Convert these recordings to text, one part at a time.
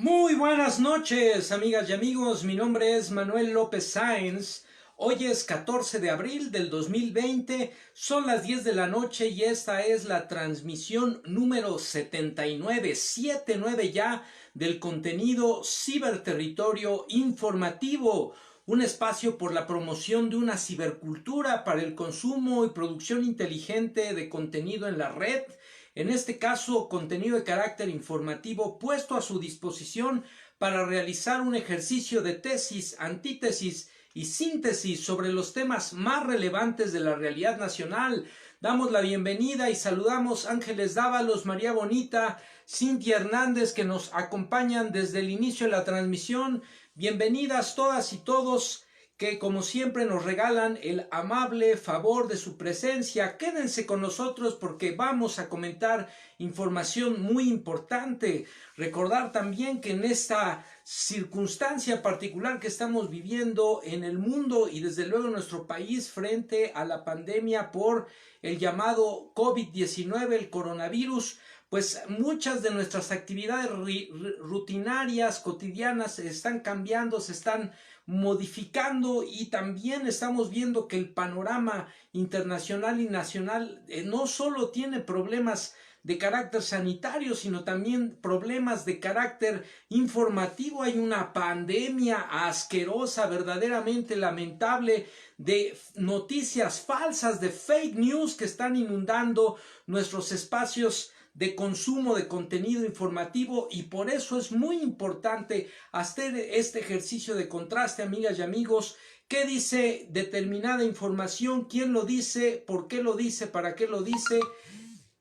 Muy buenas noches, amigas y amigos. Mi nombre es Manuel López Sáenz. Hoy es 14 de abril del 2020. Son las 10 de la noche y esta es la transmisión número 79 ya, del contenido Ciberterritorio Informativo. Un espacio por la promoción de una cibercultura para el consumo y producción inteligente de contenido en la red. En este caso, contenido de carácter informativo puesto a su disposición para realizar un ejercicio de tesis, antítesis y síntesis sobre los temas más relevantes de la realidad nacional. Damos la bienvenida y saludamos Ángeles Dávalos, María Bonita, Cintia Hernández, que nos acompañan desde el inicio de la transmisión. Bienvenidas todas y todos, que como siempre nos regalan el amable favor de su presencia. Quédense con nosotros porque vamos a comentar información muy importante. Recordar también que en esta circunstancia particular que estamos viviendo en el mundo y desde luego en nuestro país frente a la pandemia por el llamado COVID-19, el coronavirus, pues muchas de nuestras actividades rutinarias, cotidianas, están cambiando, se están modificando, y también estamos viendo que el panorama internacional y nacional no solo tiene problemas de carácter sanitario, sino también problemas de carácter informativo. Hay una pandemia asquerosa, verdaderamente lamentable, de noticias falsas, de fake news que están inundando nuestros espacios de consumo de contenido informativo, y por eso es muy importante hacer este ejercicio de contraste, amigas y amigos. ¿Qué dice determinada información? ¿Quién lo dice? ¿Por qué lo dice? ¿Para qué lo dice?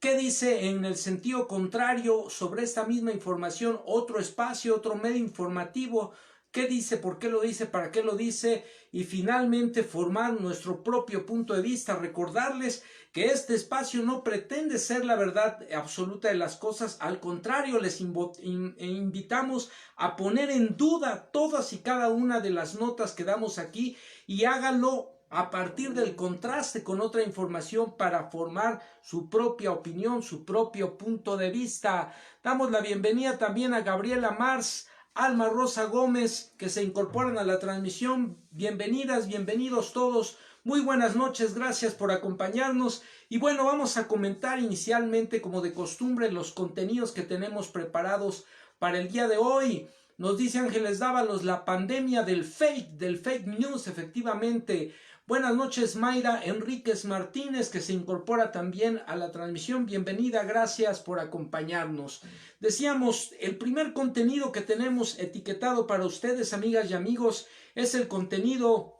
¿Qué dice en el sentido contrario sobre esta misma información otro espacio, otro medio informativo? ¿Qué dice? ¿Por qué lo dice? ¿Para qué lo dice? Y finalmente formar nuestro propio punto de vista. Recordarles que este espacio no pretende ser la verdad absoluta de las cosas. Al contrario, les invitamos a poner en duda todas y cada una de las notas que damos aquí, y háganlo a partir del contraste con otra información para formar su propia opinión, su propio punto de vista. Damos la bienvenida también a Gabriela Mars, Alma Rosa Gómez, que se incorporan a la transmisión. Bienvenidas, bienvenidos todos. Muy buenas noches, gracias por acompañarnos. Y bueno, vamos a comentar inicialmente, como de costumbre, los contenidos que tenemos preparados para el día de hoy. Nos dice Ángeles Dávalos, la pandemia del fake news, efectivamente. Buenas noches, Mayra Enríquez Martínez, que se incorpora también a la transmisión. Bienvenida, gracias por acompañarnos. Decíamos, el primer contenido que tenemos etiquetado para ustedes, amigas y amigos, es el contenido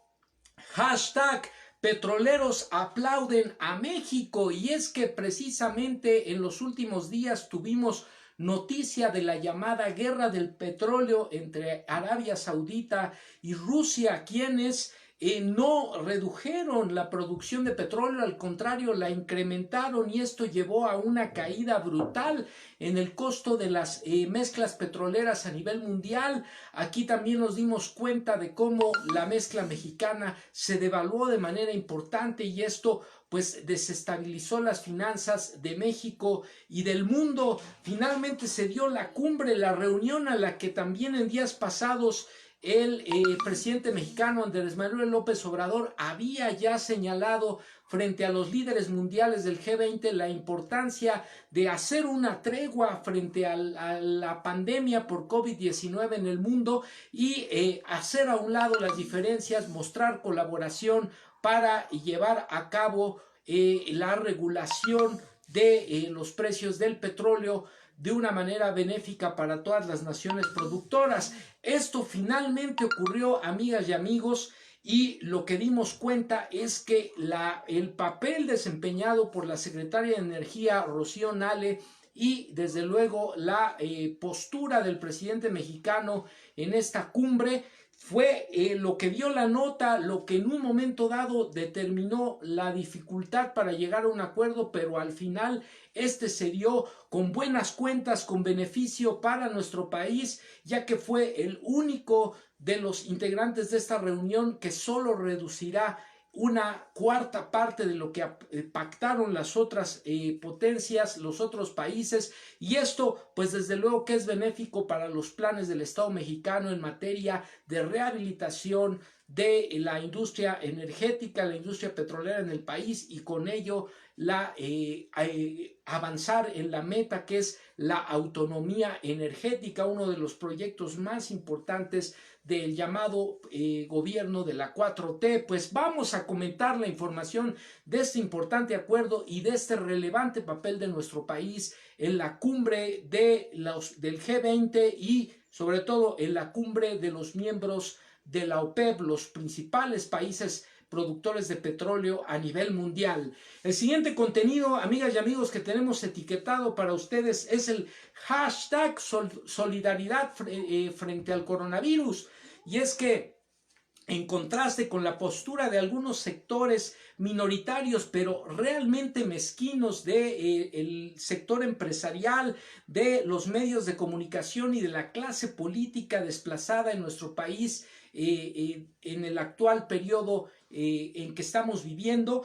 hashtag Petroleros aplauden a México. Y es que precisamente en los últimos días tuvimos noticia de la llamada guerra del petróleo entre Arabia Saudita y Rusia, quienes no redujeron la producción de petróleo, al contrario, la incrementaron, y esto llevó a una caída brutal en el costo de las mezclas petroleras a nivel mundial. Aquí también nos dimos cuenta de cómo la mezcla mexicana se devaluó de manera importante, y esto pues desestabilizó las finanzas de México y del mundo. Finalmente se dio la cumbre, la reunión a la que también en días pasados el presidente mexicano Andrés Manuel López Obrador había ya señalado frente a los líderes mundiales del G20 la importancia de hacer una tregua frente a la pandemia por COVID-19 en el mundo, y hacer a un lado las diferencias, mostrar colaboración para llevar a cabo la regulación de los precios del petróleo de una manera benéfica para todas las naciones productoras. Esto finalmente ocurrió, amigas y amigos, y lo que dimos cuenta es que el papel desempeñado por la secretaria de Energía, Rocío Nale, y desde luego la postura del presidente mexicano en esta cumbre fue lo que dio la nota, lo que en un momento dado determinó la dificultad para llegar a un acuerdo, pero al final este se dio con buenas cuentas, con beneficio para nuestro país, ya que fue el único de los integrantes de esta reunión que solo reducirá una cuarta parte de lo que pactaron las otras potencias, los otros países, y esto pues desde luego que es benéfico para los planes del Estado mexicano en materia de rehabilitación de la industria energética, la industria petrolera en el país, y con ello avanzar en la meta que es la autonomía energética, uno de los proyectos más importantes del llamado gobierno de la 4T. Pues vamos a comentar la información de este importante acuerdo y de este relevante papel de nuestro país en la cumbre del G20 y sobre todo en la cumbre de los miembros de la OPEP, los principales países productores de petróleo a nivel mundial. El siguiente contenido, amigas y amigos, que tenemos etiquetado para ustedes es el hashtag solidaridad frente al coronavirus. Y es que, en contraste con la postura de algunos sectores minoritarios pero realmente mezquinos del sector empresarial, de los medios de comunicación y de la clase política desplazada en nuestro país en el actual periodo en que estamos viviendo,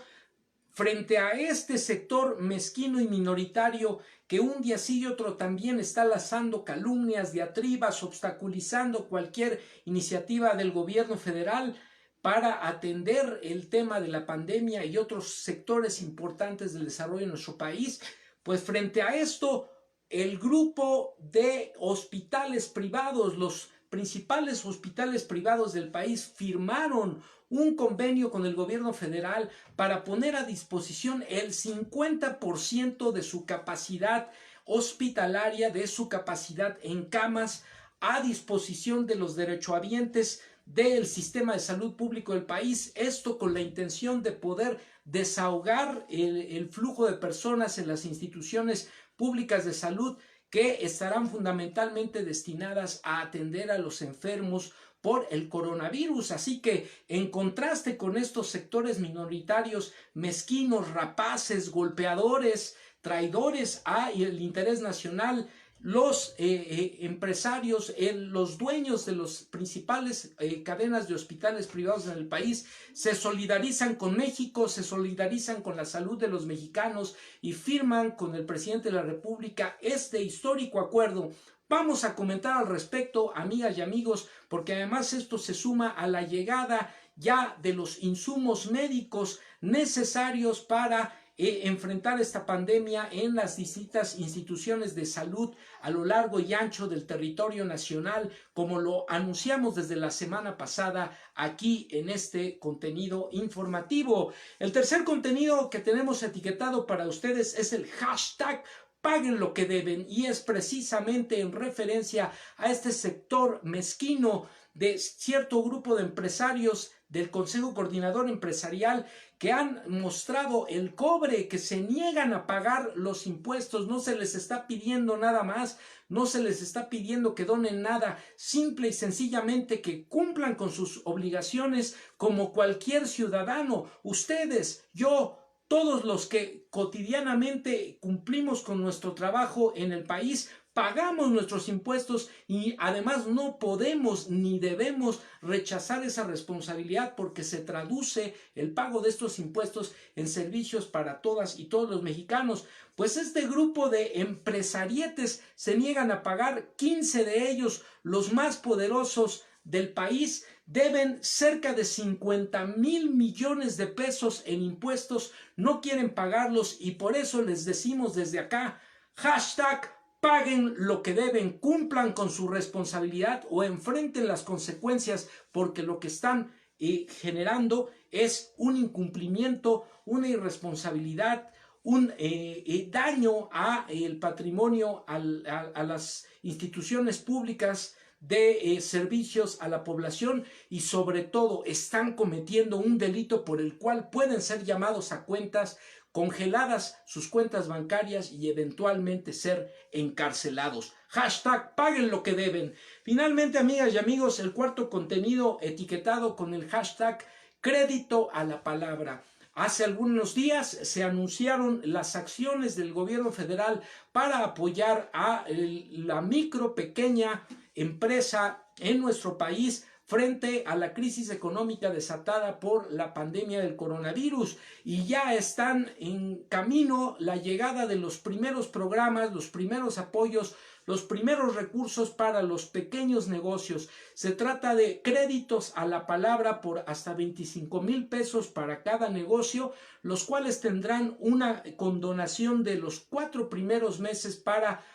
frente a este sector mezquino y minoritario que un día sí y otro también está lanzando calumnias, diatribas, obstaculizando cualquier iniciativa del gobierno federal para atender el tema de la pandemia y otros sectores importantes del desarrollo de nuestro país, pues frente a esto, el grupo de hospitales privados, los principales hospitales privados del país, firmaron un convenio con el gobierno federal para poner a disposición el 50% de su capacidad hospitalaria, de su capacidad en camas, a disposición de los derechohabientes del sistema de salud público del país, esto con la intención de poder desahogar el flujo de personas en las instituciones públicas de salud que estarán fundamentalmente destinadas a atender a los enfermos por el coronavirus. Así que, en contraste con estos sectores minoritarios, mezquinos, rapaces, golpeadores, traidores al interés nacional, los empresarios, los dueños de las principales cadenas de hospitales privados en el país se solidarizan con México, se solidarizan con la salud de los mexicanos y firman con el presidente de la República este histórico acuerdo. Vamos a comentar al respecto, amigas y amigos, porque además esto se suma a la llegada ya de los insumos médicos necesarios para enfrentar esta pandemia en las distintas instituciones de salud a lo largo y ancho del territorio nacional, como lo anunciamos desde la semana pasada aquí en este contenido informativo. El tercer contenido que tenemos etiquetado para ustedes es el hashtag paguen lo que deben, y es precisamente en referencia a este sector mezquino de cierto grupo de empresarios del Consejo Coordinador Empresarial que han mostrado el cobre, que se niegan a pagar los impuestos. No se les está pidiendo nada más, no se les está pidiendo que donen nada, simple y sencillamente que cumplan con sus obligaciones como cualquier ciudadano. Ustedes, yo, todos los que cotidianamente cumplimos con nuestro trabajo en el país, pagamos nuestros impuestos y además no podemos ni debemos rechazar esa responsabilidad, porque se traduce el pago de estos impuestos en servicios para todas y todos los mexicanos. Pues este grupo de empresarietes se niegan a pagar. 15 de ellos, los más poderosos del país, deben cerca de 50,000 millones de pesos en impuestos, no quieren pagarlos, y por eso les decimos desde acá, hashtag paguen lo que deben, cumplan con su responsabilidad o enfrenten las consecuencias, porque lo que están generando es un incumplimiento, una irresponsabilidad, un daño al patrimonio, a las instituciones públicas de servicios a la población, y sobre todo están cometiendo un delito por el cual pueden ser llamados a cuentas, congeladas sus cuentas bancarias y eventualmente ser encarcelados. Hashtag paguen lo que deben. Finalmente, amigas y amigos, el cuarto contenido etiquetado con el hashtag crédito a la palabra. Hace algunos días se anunciaron las acciones del gobierno federal para apoyar a la micro, pequeña empresa en nuestro país, frente a la crisis económica desatada por la pandemia del coronavirus, y ya están en camino la llegada de los primeros programas, los primeros apoyos, los primeros recursos para los pequeños negocios. Se trata de créditos a la palabra por hasta 25,000 pesos para cada negocio, los cuales tendrán una condonación de los 4 primeros meses para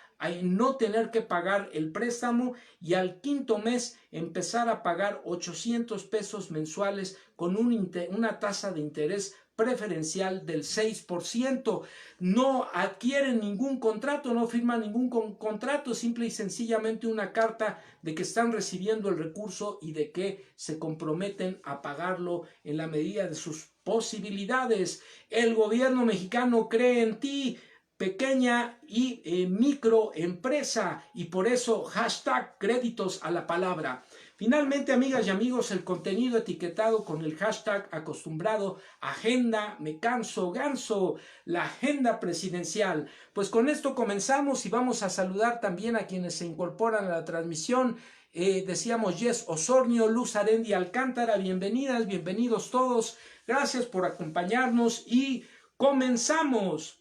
no tener que pagar el préstamo, y al quinto mes empezar a pagar 800 pesos mensuales con una tasa de interés preferencial del 6%. No adquieren ningún contrato, no firman ningún contrato, simple y sencillamente una carta de que están recibiendo el recurso y de que se comprometen a pagarlo en la medida de sus posibilidades. El gobierno mexicano cree en ti, pequeña y microempresa, y por eso hashtag créditos a la palabra. Finalmente, amigas y amigos, el contenido etiquetado con el hashtag acostumbrado agenda me canso ganso, la agenda presidencial. Pues con esto comenzamos y vamos a saludar también a quienes se incorporan a la transmisión. Decíamos Jess Osornio, Luz Arendi Alcántara, bienvenidas, bienvenidos todos, gracias por acompañarnos y comenzamos.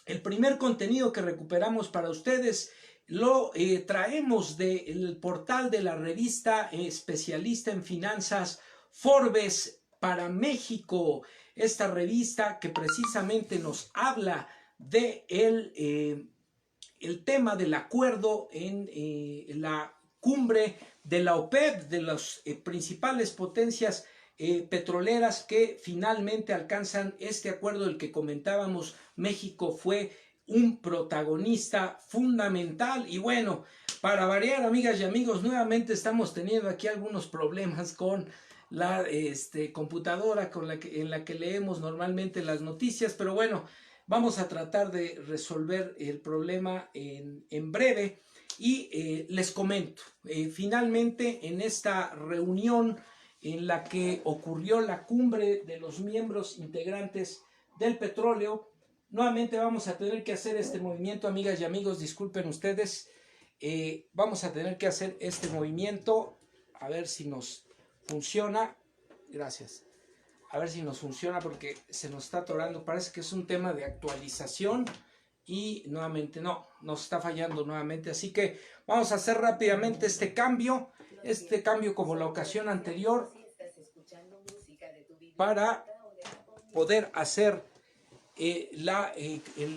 El primer contenido que recuperamos para ustedes lo traemos del portal de la revista especialista en finanzas Forbes para México. Esta revista que precisamente nos habla de el tema del acuerdo en la cumbre de la OPEP, de las principales potencias petroleras que finalmente alcanzan este acuerdo del que comentábamos. México fue un protagonista fundamental y bueno, para variar, amigas y amigos, nuevamente estamos teniendo aquí algunos problemas con la computadora en la que leemos normalmente las noticias, pero bueno, vamos a tratar de resolver el problema en breve y les comento, finalmente en esta reunión en la que ocurrió la cumbre de los miembros integrantes del petróleo, nuevamente vamos a tener que hacer este movimiento, amigas y amigos, disculpen ustedes, vamos a tener que hacer este movimiento, a ver si nos funciona, gracias, a ver si nos funciona porque se nos está atorando, parece que es un tema de actualización y nuevamente no, nos está fallando nuevamente, así que vamos a hacer rápidamente este cambio como la ocasión anterior para poder hacer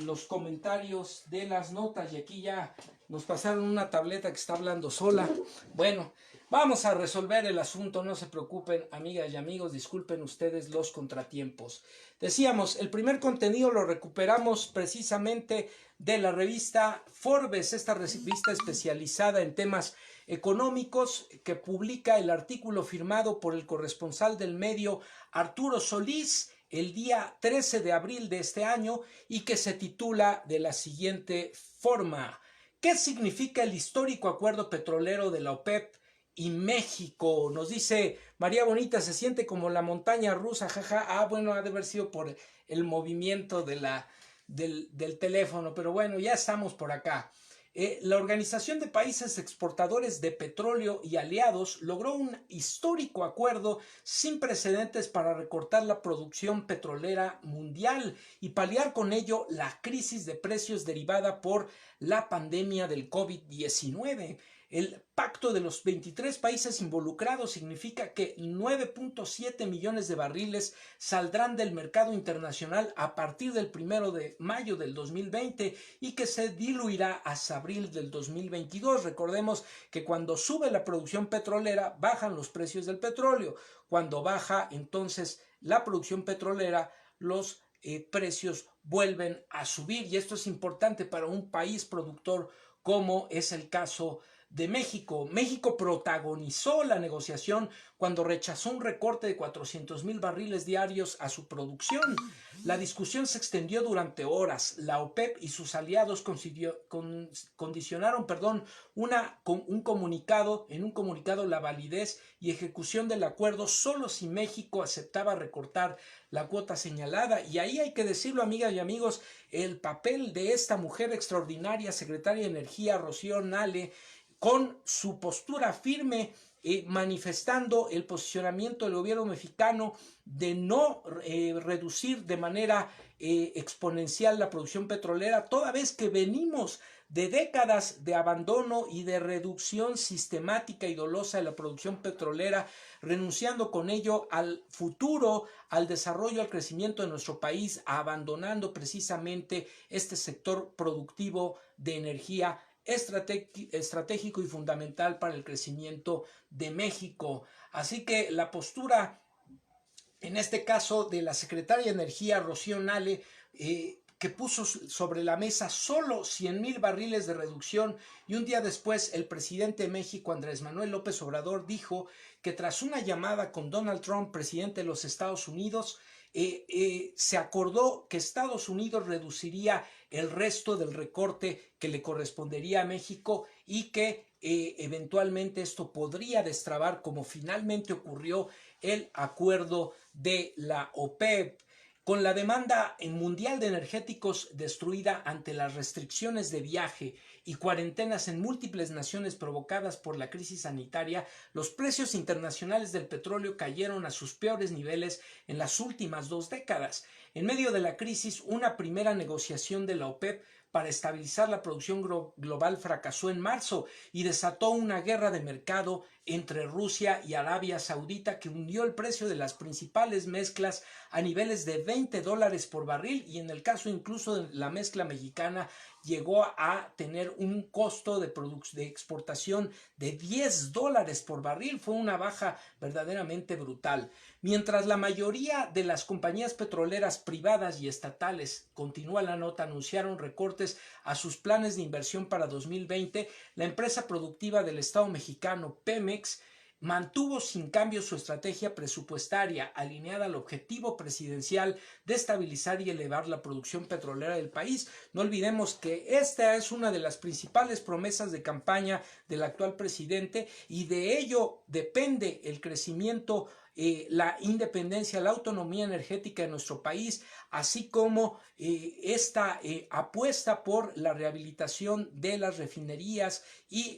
los comentarios de las notas, y aquí ya nos pasaron una tableta que está hablando sola. Bueno, vamos a resolver el asunto, no se preocupen, amigas y amigos, disculpen ustedes los contratiempos. Decíamos, el primer contenido lo recuperamos precisamente de la revista Forbes, esta revista especializada en temas económicos, que publica el artículo firmado por el corresponsal del medio Arturo Solís el día 13 de abril de este año y que se titula de la siguiente forma: ¿qué significa el histórico acuerdo petrolero de la OPEP y México? Nos dice María Bonita, se siente como la montaña rusa, jaja. Bueno, ha de haber sido por el movimiento del teléfono, pero bueno, ya estamos por acá. La Organización de Países Exportadores de Petróleo y Aliados logró un histórico acuerdo sin precedentes para recortar la producción petrolera mundial y paliar con ello la crisis de precios derivada por la pandemia del COVID-19. El pacto de los 23 países involucrados significa que 9.7 millones de barriles saldrán del mercado internacional a partir del 1 de mayo del 2020 y que se diluirá hasta abril del 2022. Recordemos que cuando sube la producción petrolera, bajan los precios del petróleo. Cuando baja entonces la producción petrolera, los precios vuelven a subir, y esto es importante para un país productor como es el caso de México. México protagonizó la negociación cuando rechazó un recorte de 400,000 barriles diarios a su producción. La discusión se extendió durante horas. La OPEP y sus aliados condicionaron un comunicado la validez y ejecución del acuerdo solo si México aceptaba recortar la cuota señalada. Y ahí hay que decirlo, amigas y amigos, el papel de esta mujer extraordinaria, secretaria de Energía, Rocío Nale, con su postura firme, manifestando el posicionamiento del gobierno mexicano de no reducir de manera exponencial la producción petrolera, toda vez que venimos de décadas de abandono y de reducción sistemática y dolosa de la producción petrolera, renunciando con ello al futuro, al desarrollo, al crecimiento de nuestro país, abandonando precisamente este sector productivo de energía estratégico y fundamental para el crecimiento de México. Así que la postura, en este caso, de la secretaria de Energía, Rocío Nale, que puso sobre la mesa solo 100,000 barriles de reducción, y un día después el presidente de México, Andrés Manuel López Obrador, dijo que tras una llamada con Donald Trump, presidente de los Estados Unidos, se acordó que Estados Unidos reduciría el resto del recorte que le correspondería a México y que eventualmente esto podría destrabar, como finalmente ocurrió, el acuerdo de la OPEP. Con la demanda mundial de energéticos destruida ante las restricciones de viaje y cuarentenas en múltiples naciones provocadas por la crisis sanitaria, los precios internacionales del petróleo cayeron a sus peores niveles en las últimas 2 décadas. En medio de la crisis, una primera negociación de la OPEP para estabilizar la producción global fracasó en marzo y desató una guerra de mercado entre Rusia y Arabia Saudita que hundió el precio de las principales mezclas a niveles de $20 por barril, y en el caso incluso de la mezcla mexicana llegó a tener un costo de exportación de $10 por barril. Fue una baja verdaderamente brutal. Mientras la mayoría de las compañías petroleras privadas y estatales, continúa la nota, anunciaron recortes a sus planes de inversión para 2020, la empresa productiva del Estado mexicano, Pemex, mantuvo sin cambio su estrategia presupuestaria alineada al objetivo presidencial de estabilizar y elevar la producción petrolera del país. No olvidemos que esta es una de las principales promesas de campaña del actual presidente, y de ello depende el crecimiento, la independencia, la autonomía energética de nuestro país, así como esta apuesta por la rehabilitación de las refinerías y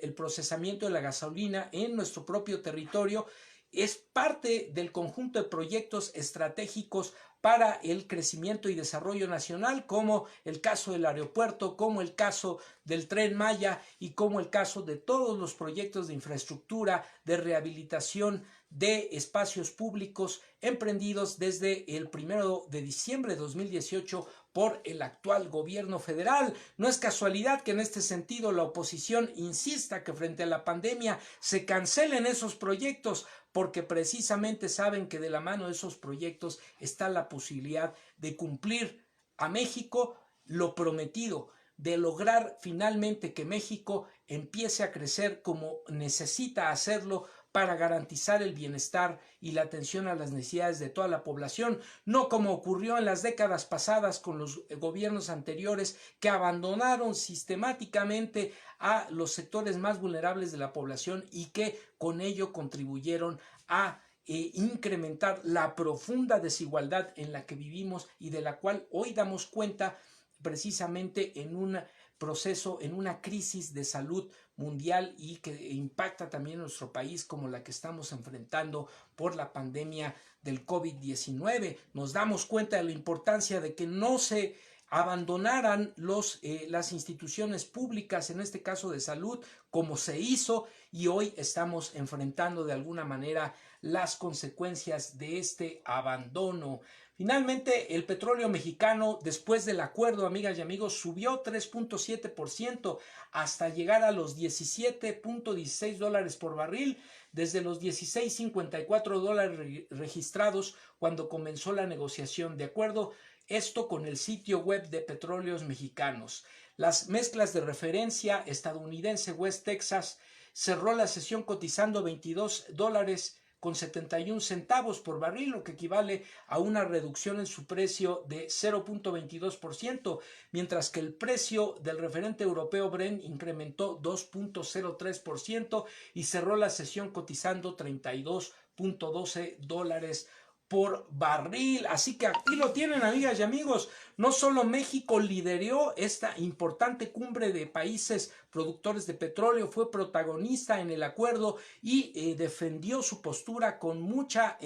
el procesamiento de la gasolina en nuestro propio territorio. Es parte del conjunto de proyectos estratégicos para el crecimiento y desarrollo nacional, como el caso del aeropuerto, como el caso del Tren Maya y como el caso de todos los proyectos de infraestructura, de rehabilitación de espacios públicos emprendidos desde el 1 de diciembre de 2018 por el actual gobierno federal. No es casualidad que en este sentido la oposición insista que frente a la pandemia se cancelen esos proyectos, porque precisamente saben que de la mano de esos proyectos está la posibilidad de cumplir a México lo prometido, de lograr finalmente que México empiece a crecer como necesita hacerlo para garantizar el bienestar y la atención a las necesidades de toda la población, no como ocurrió en las décadas pasadas con los gobiernos anteriores, que abandonaron sistemáticamente a los sectores más vulnerables de la población y que con ello contribuyeron a incrementar la profunda desigualdad en la que vivimos y de la cual hoy damos cuenta precisamente en un proceso, en una crisis de salud mundial y que impacta también a nuestro país, como la que estamos enfrentando por la pandemia del COVID-19. Nos damos cuenta de la importancia de que no se abandonaran las instituciones públicas, en este caso de salud, como se hizo, y hoy estamos enfrentando de alguna manera las consecuencias de este abandono. Finalmente, el petróleo mexicano, después del acuerdo, amigas y amigos, subió 3.7% hasta llegar a los $17.16 por barril, desde los $16.54 registrados cuando comenzó la negociación. De acuerdo, esto con el sitio web de Petróleos Mexicanos. Las mezclas de referencia estadounidense West Texas cerró la sesión cotizando $22.71 por barril, lo que equivale a una reducción en su precio de 0.22%, mientras que el precio del referente europeo Brent incrementó 2.03% y cerró la sesión cotizando $32.12 por barril. Así que aquí lo tienen, amigas y amigos. No solo México lideró esta importante cumbre de países productores de petróleo, fue protagonista en el acuerdo y defendió su postura con mucha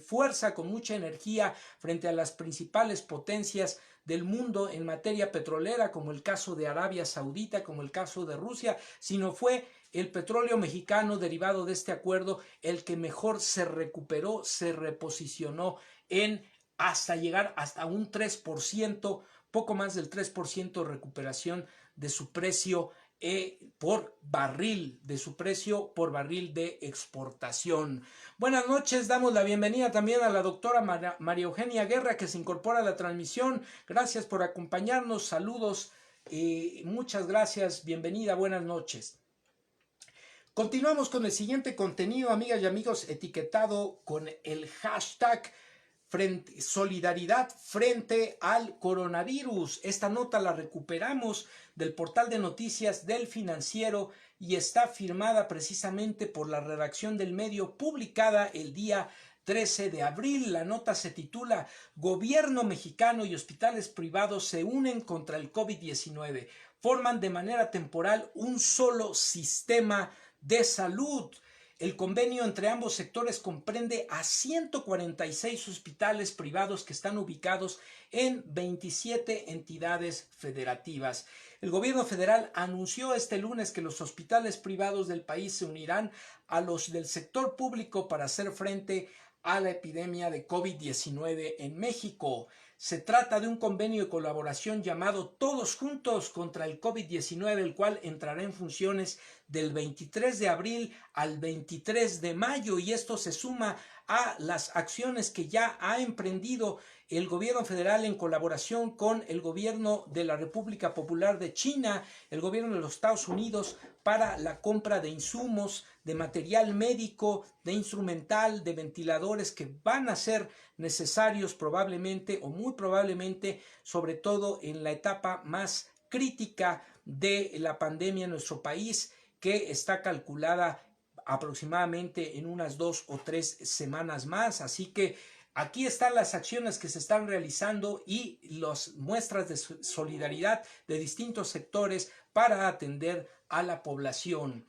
fuerza, con mucha energía frente a las principales potencias del mundo en materia petrolera, como el caso de Arabia Saudita, como el caso de Rusia, sino fue el petróleo mexicano derivado de este acuerdo el que mejor se recuperó, se reposicionó en hasta llegar hasta un 3%, poco más del 3% de recuperación de su precio por barril, de su precio por barril de exportación. Buenas noches, damos la bienvenida también a la doctora María Eugenia Guerra, que se incorpora a la transmisión. Gracias por acompañarnos, saludos, muchas gracias, bienvenida, buenas noches. Continuamos con el siguiente contenido, amigas y amigos, etiquetado con el hashtag solidaridad frente al coronavirus. Esta nota la recuperamos del portal de noticias del Financiero y está firmada precisamente por la redacción del medio, publicada el día 13 de abril. La nota se titula Gobierno mexicano y hospitales privados se unen contra el COVID-19. Forman de manera temporal un solo sistema de salud. El convenio entre ambos sectores comprende a 146 hospitales privados que están ubicados en 27 entidades federativas. El gobierno federal anunció este lunes que los hospitales privados del país se unirán a los del sector público para hacer frente a la epidemia de COVID-19 en México. Se trata de un convenio de colaboración llamado Todos Juntos contra el COVID-19, el cual entrará en funciones del 23 de abril al 23 de mayo, y esto se suma a las acciones que ya ha emprendido el gobierno federal en colaboración con el gobierno de la República Popular de China, el gobierno de los Estados Unidos, para la compra de insumos, de material médico, de instrumental, de ventiladores que van a ser necesarios probablemente o muy probablemente, sobre todo en la etapa más crítica de la pandemia en nuestro país, que está calculada aproximadamente en unas 2 o 3 semanas más. Así que aquí están las acciones que se están realizando y las muestras de solidaridad de distintos sectores para atender a la población.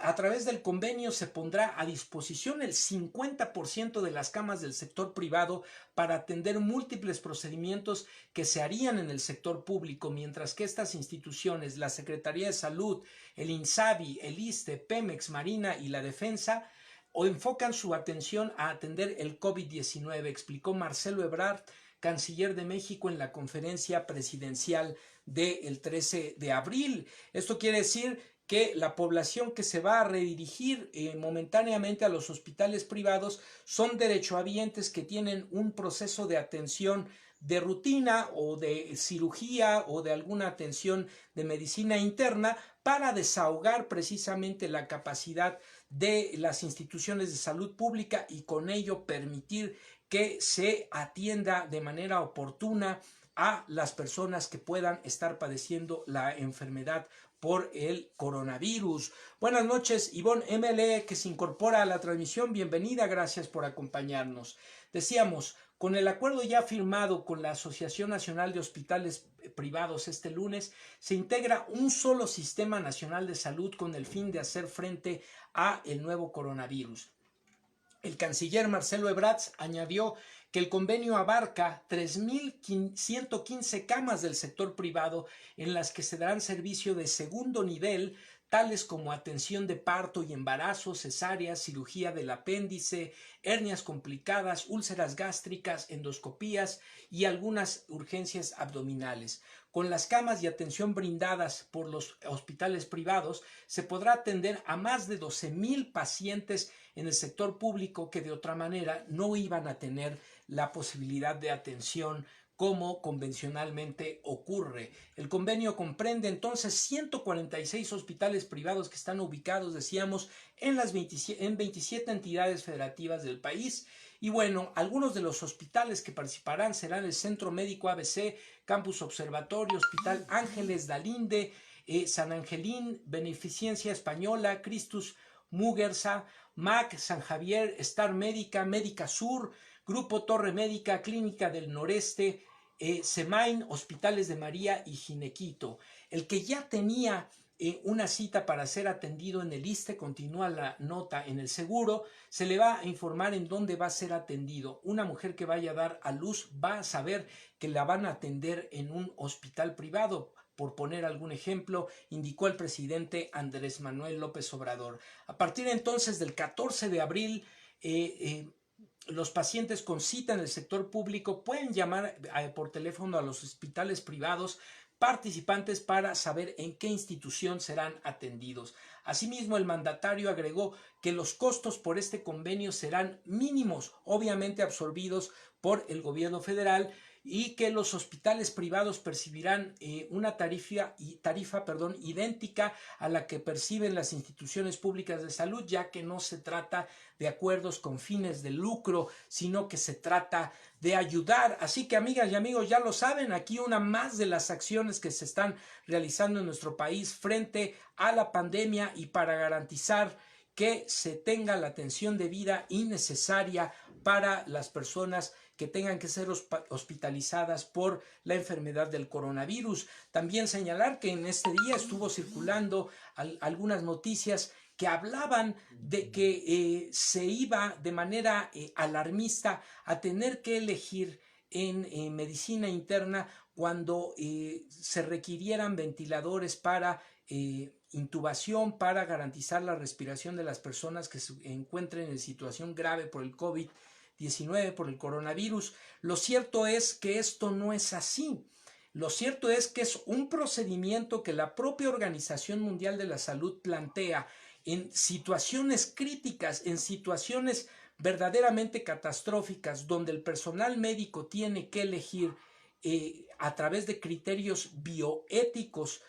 A través del convenio se pondrá a disposición el 50% de las camas del sector privado para atender múltiples procedimientos que se harían en el sector público, mientras que estas instituciones, la Secretaría de Salud, el INSABI, el ISSSTE, Pemex, Marina y la Defensa, o enfocan su atención a atender el COVID-19, explicó Marcelo Ebrard, canciller de México, en la conferencia presidencial del 13 de abril. Esto quiere decir que la población que se va a redirigir momentáneamente a los hospitales privados son derechohabientes que tienen un proceso de atención de rutina o de cirugía o de alguna atención de medicina interna para desahogar precisamente la capacidad de las instituciones de salud pública y con ello permitir que se atienda de manera oportuna a las personas que puedan estar padeciendo la enfermedad por el coronavirus. Buenas noches, Ivonne MLE, que se incorpora a la transmisión. Bienvenida, gracias por acompañarnos. Decíamos, con el acuerdo ya firmado con la Asociación Nacional de Hospitales Privados este lunes, se integra un solo sistema nacional de salud con el fin de hacer frente a el nuevo coronavirus. El canciller Marcelo Ebrard añadió que el convenio abarca 3.115 camas del sector privado en las que se darán servicio de segundo nivel, tales como atención de parto y embarazo, cesáreas, cirugía del apéndice, hernias complicadas, úlceras gástricas, endoscopías y algunas urgencias abdominales. Con las camas y atención brindadas por los hospitales privados, se podrá atender a más de 12,000 pacientes en el sector público que de otra manera no iban a tener la posibilidad de atención como convencionalmente ocurre. El convenio comprende entonces 146 hospitales privados que están ubicados, decíamos, en 27 entidades federativas del país. Y bueno, algunos de los hospitales que participarán serán el Centro Médico ABC, Campus Observatorio, Hospital Ángeles Dalinde, San Angelín, Beneficencia Española, Christus Muguerza, MAC, San Javier, Star Médica, Médica Sur, Grupo Torre Médica, Clínica del Noreste, Semain, Hospitales de María y Ginequito. El que ya tenía una cita para ser atendido en el ISSSTE, continúa la nota en el seguro, se le va a informar en dónde va a ser atendido. Una mujer que vaya a dar a luz va a saber que la van a atender en un hospital privado, por poner algún ejemplo, indicó el presidente Andrés Manuel López Obrador. A partir entonces del 14 de abril, los pacientes con cita en el sector público pueden llamar por teléfono a los hospitales privados participantes para saber en qué institución serán atendidos. Asimismo, el mandatario agregó que los costos por este convenio serán mínimos, obviamente absorbidos por el gobierno federal, y que los hospitales privados percibirán una tarifa idéntica a la que perciben las instituciones públicas de salud, ya que no se trata de acuerdos con fines de lucro, sino que se trata de ayudar. Así que, amigas y amigos, ya lo saben, aquí una más de las acciones que se están realizando en nuestro país frente a la pandemia y para garantizar que se tenga la atención debida y necesaria para las personas que tengan que ser hospitalizadas por la enfermedad del coronavirus. También señalar que en este día estuvo circulando algunas noticias que hablaban de que se iba de manera alarmista a tener que elegir en medicina interna cuando se requirieran ventiladores para intubación, para garantizar la respiración de las personas que se encuentren en situación grave por el COVID-19, por el coronavirus. Lo cierto es que esto no es así. Lo cierto es que es un procedimiento que la propia Organización Mundial de la Salud plantea en situaciones críticas, en situaciones verdaderamente catastróficas, donde el personal médico tiene que elegir a través de criterios bioéticos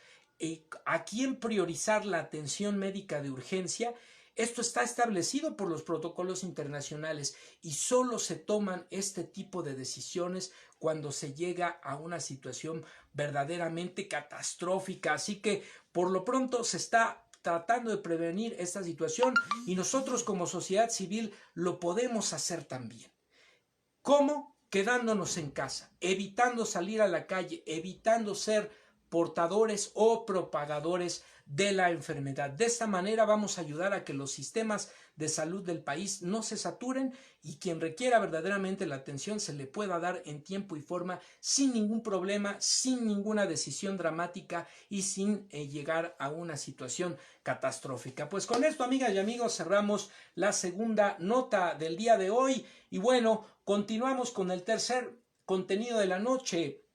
a quién priorizar la atención médica de urgencia. Esto está establecido por los protocolos internacionales y solo se toman este tipo de decisiones cuando se llega a una situación verdaderamente catastrófica. Así que por lo pronto se está tratando de prevenir esta situación y nosotros como sociedad civil lo podemos hacer también. ¿Cómo? Quedándonos en casa, evitando salir a la calle, evitando ser portadores o propagadores de la enfermedad. De esta manera vamos a ayudar a que los sistemas de salud del país no se saturen y quien requiera verdaderamente la atención se le pueda dar en tiempo y forma sin ningún problema, sin ninguna decisión dramática y sin llegar a una situación catastrófica. Pues con esto, amigas y amigos, cerramos la segunda nota del día de hoy y bueno, continuamos con el tercer contenido de la noche.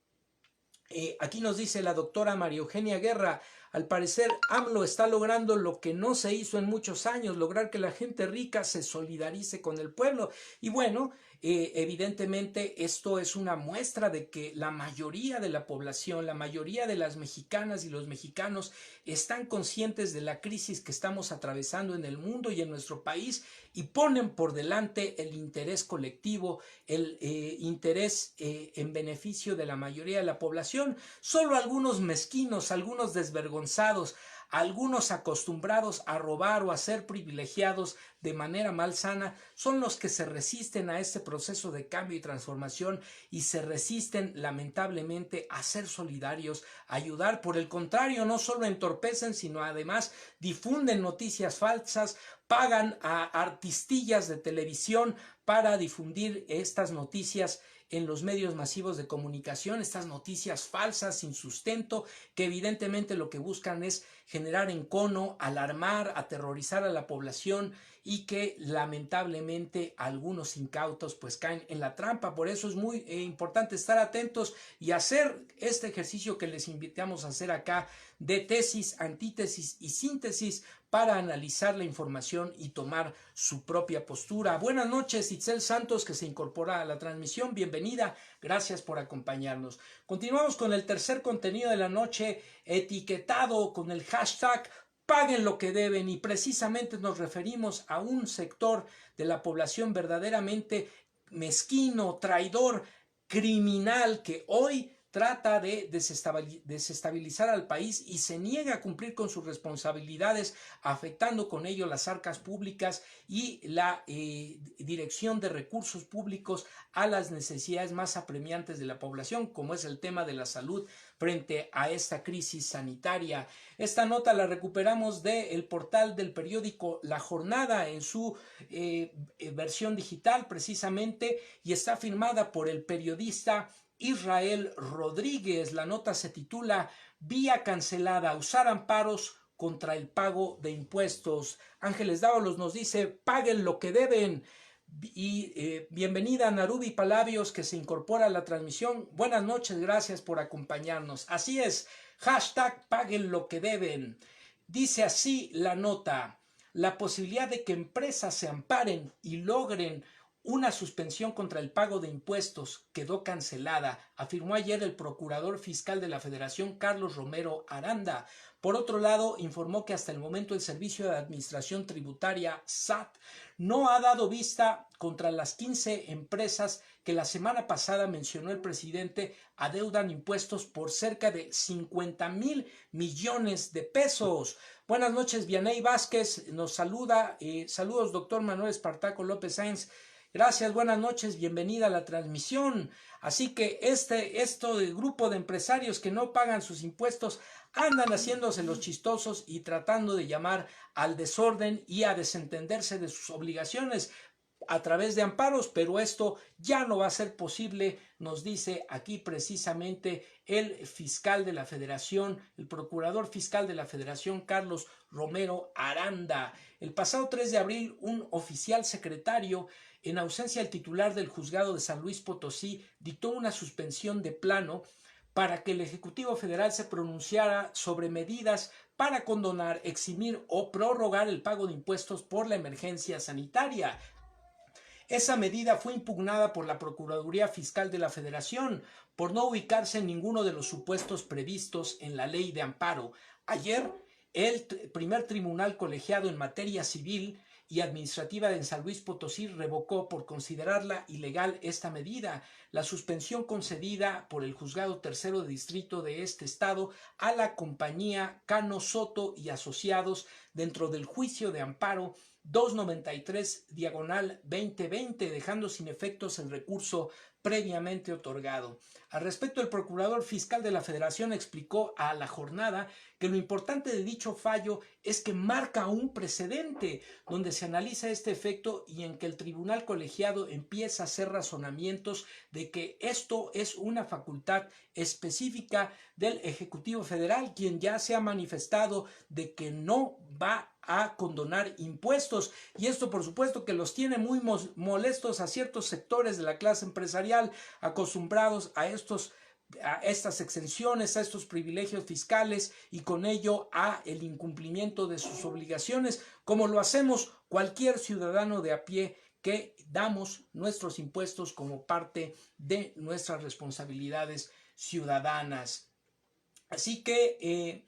Aquí nos dice la doctora María Eugenia Guerra, al parecer AMLO está logrando lo que no se hizo en muchos años, lograr que la gente rica se solidarice con el pueblo. Y bueno, evidentemente esto es una muestra de que la mayoría de la población, la mayoría de las mexicanas y los mexicanos están conscientes de la crisis que estamos atravesando en el mundo y en nuestro país y ponen por delante el interés colectivo, el interés en beneficio de la mayoría de la población. Solo algunos mezquinos, algunos desvergonzados, algunos acostumbrados a robar o a ser privilegiados de manera malsana son los que se resisten a este proceso de cambio y transformación y se resisten lamentablemente a ser solidarios, a ayudar. Por el contrario, no solo entorpecen, sino además difunden noticias falsas, pagan a artistillas de televisión para difundir estas noticias en los medios masivos de comunicación, estas noticias falsas sin sustento que evidentemente lo que buscan es generar encono, alarmar, aterrorizar a la población y que lamentablemente algunos incautos pues caen en la trampa. Por eso es muy importante estar atentos y hacer este ejercicio que les invitamos a hacer acá de tesis, antítesis y síntesis para analizar la información y tomar su propia postura. Buenas noches, Itzel Santos, que se incorpora a la transmisión. Bienvenida, gracias por acompañarnos. Continuamos con el tercer contenido de la noche, etiquetado con el hashtag paguen lo que deben, y precisamente nos referimos a un sector de la población verdaderamente mezquino, traidor, criminal, que hoy trata de desestabilizar al país y se niega a cumplir con sus responsabilidades, afectando con ello las arcas públicas y la dirección de recursos públicos a las necesidades más apremiantes de la población, como es el tema de la salud frente a esta crisis sanitaria. Esta nota la recuperamos del portal del periódico La Jornada en su versión digital precisamente, y está firmada por el periodista Israel Rodríguez. La nota se titula Vía cancelada, usar amparos contra el pago de impuestos. Ángeles Dávalos nos dice, paguen lo que deben. Y bienvenida a Narubi Palavios, que se incorpora a la transmisión. Buenas noches, gracias por acompañarnos. Así es, hashtag paguen lo que deben. Dice así la nota: la posibilidad de que empresas se amparen y logren una suspensión contra el pago de impuestos quedó cancelada, afirmó ayer el procurador fiscal de la Federación, Carlos Romero Aranda. Por otro lado, informó que hasta el momento el Servicio de Administración Tributaria, SAT, no ha dado vista contra las 15 empresas que la semana pasada mencionó el presidente adeudan impuestos por cerca de 50,000 millones de pesos. Buenas noches, Vianey Vázquez nos saluda. Saludos, doctor Manuel Espartaco López Sáenz. Gracias, buenas noches, bienvenida a la transmisión. Así que esto del grupo de empresarios que no pagan sus impuestos andan haciéndose los chistosos y tratando de llamar al desorden y a desentenderse de sus obligaciones a través de amparos, pero esto ya no va a ser posible, nos dice aquí precisamente el fiscal de la Federación, el procurador fiscal de la Federación, Carlos Romero Aranda. El pasado 3 de abril, un oficial secretario, en ausencia del titular del juzgado de San Luis Potosí, dictó una suspensión de plano para que el Ejecutivo Federal se pronunciara sobre medidas para condonar, eximir o prorrogar el pago de impuestos por la emergencia sanitaria. Esa medida fue impugnada por la Procuraduría Fiscal de la Federación por no ubicarse en ninguno de los supuestos previstos en la ley de amparo. Ayer, el primer tribunal colegiado en materia civil y administrativa de San Luis Potosí revocó por considerarla ilegal esta medida. La suspensión concedida por el Juzgado Tercero de Distrito de este estado a la compañía Cano Soto y Asociados dentro del juicio de amparo 293/2020, dejando sin efectos el recurso previamente otorgado. Al respecto, el procurador fiscal de la Federación explicó a La Jornada que lo importante de dicho fallo es que marca un precedente donde se analiza este efecto y en que el tribunal colegiado empieza a hacer razonamientos de que esto es una facultad específica del Ejecutivo Federal, quien ya se ha manifestado de que no va a condonar impuestos, y esto por supuesto que los tiene muy molestos a ciertos sectores de la clase empresarial acostumbrados a estas exenciones, a estos privilegios fiscales y con ello a el incumplimiento de sus obligaciones, como lo hacemos cualquier ciudadano de a pie que damos nuestros impuestos como parte de nuestras responsabilidades ciudadanas. Así que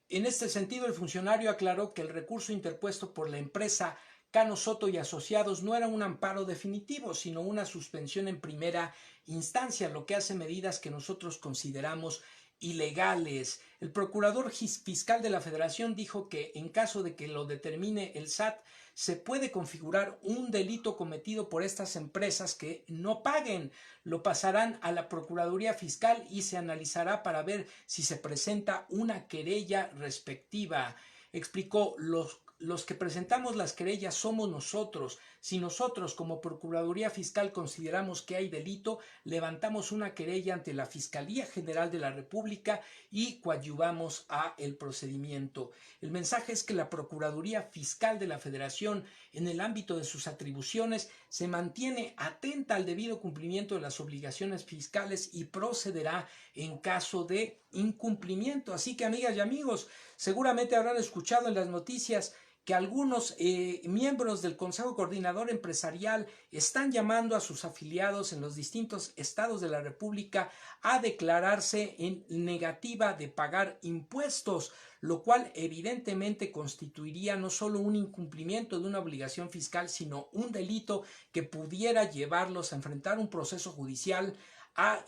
en este sentido, el funcionario aclaró que el recurso interpuesto por la empresa Cano Soto y Asociados no era un amparo definitivo, sino una suspensión en primera instancia, lo que hace medidas que nosotros consideramos ilegales. El procurador fiscal de la Federación dijo que en caso de que lo determine el SAT, se puede configurar un delito cometido por estas empresas que no paguen. Lo pasarán a la Procuraduría Fiscal y se analizará para ver si se presenta una querella respectiva. Explicó, los que presentamos las querellas somos nosotros. Si nosotros como Procuraduría Fiscal consideramos que hay delito, levantamos una querella ante la Fiscalía General de la República y coadyuvamos a el procedimiento. El mensaje es que la Procuraduría Fiscal de la Federación, en el ámbito de sus atribuciones, se mantiene atenta al debido cumplimiento de las obligaciones fiscales y procederá en caso de incumplimiento. Así que, amigas y amigos, seguramente habrán escuchado en las noticias que algunos miembros del Consejo Coordinador Empresarial están llamando a sus afiliados en los distintos estados de la República a declararse en negativa de pagar impuestos, lo cual evidentemente constituiría no solo un incumplimiento de una obligación fiscal, sino un delito que pudiera llevarlos a enfrentar un proceso judicial a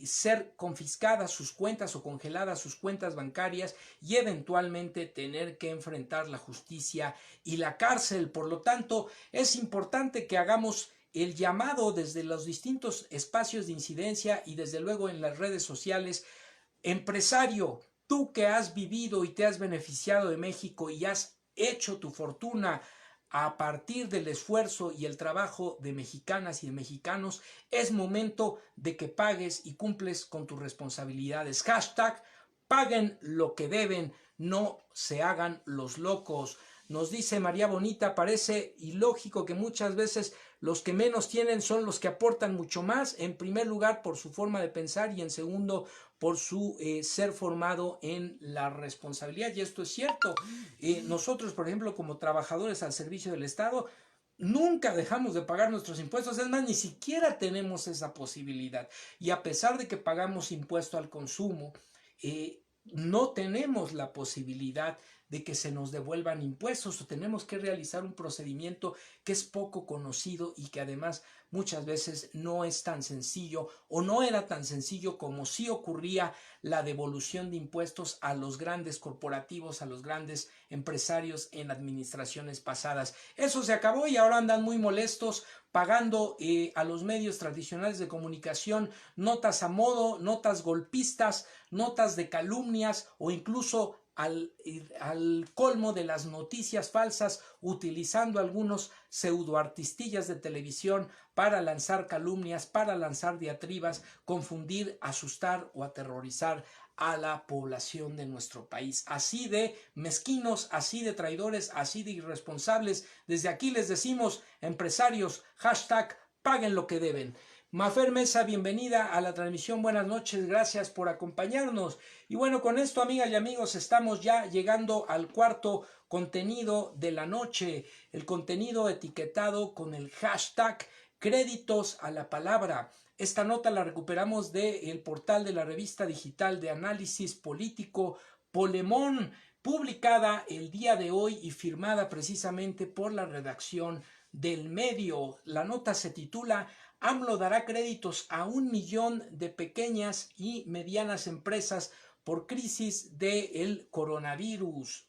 ser confiscadas sus cuentas o congeladas sus cuentas bancarias y eventualmente tener que enfrentar la justicia y la cárcel. Por lo tanto, es importante que hagamos el llamado desde los distintos espacios de incidencia y desde luego en las redes sociales. Empresario, tú que has vivido y te has beneficiado de México y has hecho tu fortuna a partir del esfuerzo y el trabajo de mexicanas y de mexicanos, es momento de que pagues y cumples con tus responsabilidades. Hashtag paguen lo que deben, no se hagan los locos. Nos dice María Bonita, parece ilógico que muchas veces los que menos tienen son los que aportan mucho más, en primer lugar por su forma de pensar y en segundo por su ser formado en la responsabilidad. Y esto es cierto. Nosotros, por ejemplo, como trabajadores al servicio del Estado, nunca dejamos de pagar nuestros impuestos, es más, ni siquiera tenemos esa posibilidad. Y a pesar de que pagamos impuesto al consumo, no tenemos la posibilidad de que se nos devuelvan impuestos o tenemos que realizar un procedimiento que es poco conocido y que además muchas veces no es tan sencillo o no era tan sencillo como si ocurría la devolución de impuestos a los grandes corporativos, a los grandes empresarios en administraciones pasadas. Eso se acabó y ahora andan muy molestos pagando a los medios tradicionales de comunicación notas a modo, notas golpistas, notas de calumnias o incluso al colmo de las noticias falsas, utilizando algunos pseudoartistillas de televisión para lanzar calumnias, para lanzar diatribas, confundir, asustar o aterrorizar a la población de nuestro país. Así de mezquinos, así de traidores, así de irresponsables. Desde aquí les decimos, empresarios, hashtag paguen lo que deben. Mafer Mesa, bienvenida a la transmisión, buenas noches, gracias por acompañarnos. Y bueno, con esto, amigas y amigos, estamos ya llegando al cuarto contenido de la noche, el contenido etiquetado con el hashtag créditos a la palabra. Esta nota la recuperamos del portal de la revista digital de análisis político Polemón, publicada el día de hoy y firmada precisamente por la redacción del medio. La nota se titula AMLO dará créditos a 1 millón de pequeñas y medianas empresas por crisis del coronavirus.